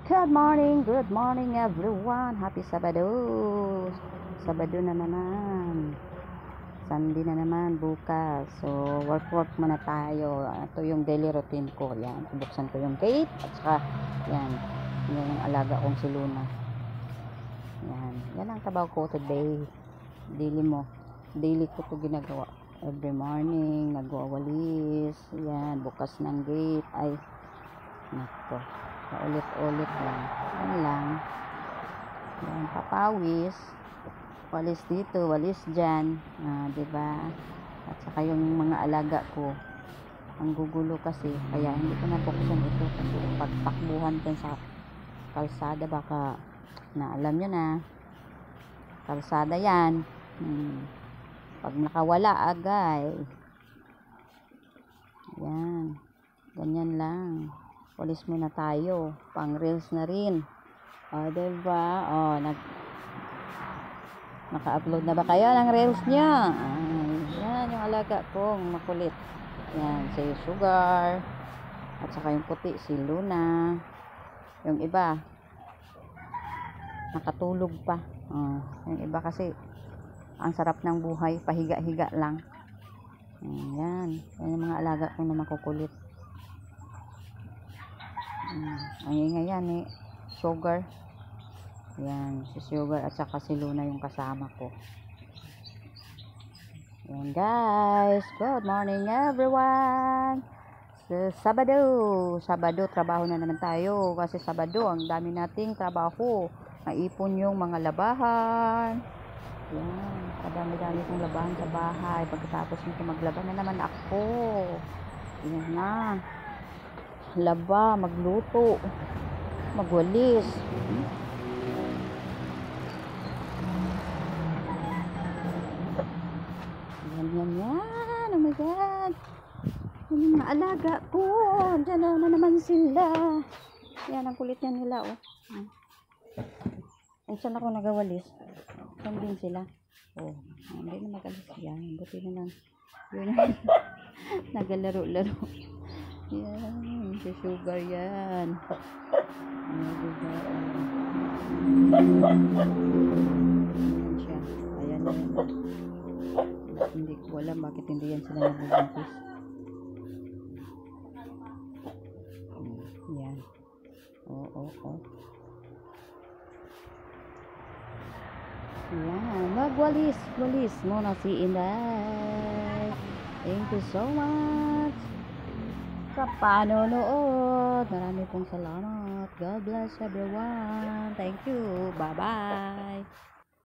Good morning everyone. Happy Sabado. Sabado na naman. Sunday na naman bukas. So, work muna tayo. Ito yung daily routine ko. Yan, buksan ko yung gate at saka yan, yan yung alaga kong si Luna. Yan ang trabaho ko today. Daily ko to ginagawa. Every morning, nagwawalis. Yan, bukas ng gate. Ay, nako. Ulit-ulit lang. Yan lang. Yan, papawis. Walis dito, walis dyan. Diba? At saka yung mga alaga ko. Ang gugulo kasi. Kaya hindi ko nabuksan ito. Kasi pagtakbuhan din sa kalsada. Baka alam nyo na. Kalsada yan. Pag nakawala agay. Yan. Ganyan lang. Walis muna tayo. Pang reels na rin. Diba? Naka-upload na ba kayo ng reels niya? Yan yung alaga kong makulit. Yan, si Sugar. At saka yung puti, si Luna. Yung iba, nakatulog pa. Yung iba kasi, ang sarap ng buhay. Pahiga-higa lang. Yan. Yan yung mga alaga kong na makukulit. Ang ingay yan Sugar. Yan, si Sugar at saka si Luna yung kasama ko. Yan guys, good morning everyone. Sabado, trabaho na naman tayo. Kasi Sabado, ang dami nating trabaho. Naipon yung mga labahan. Yan, kadami-dami kong labahan sa bahay. Pagkatapos nito maglaba na naman ako. Yan na. Laba, magluto, magwalis. Yan. Oh my God. Yung mga alaga ko. Diyan na naman sila. Yan, ang kulit yan nila. Saan ako nagawalis? Saan din sila? Hindi na magalis yan. Buti na lang. Yun. Nagalaro-laro. Yan, si Sugar yan. Diba? Ayan siya. Ayan na. Hindi ko alam bakit hindi yan sila nabubuntis. Yan. Yan. Magwalis muna si Inday. Thank you so much sa panonood. Marami pong salamat. God bless everyone. Thank you. Bye-bye.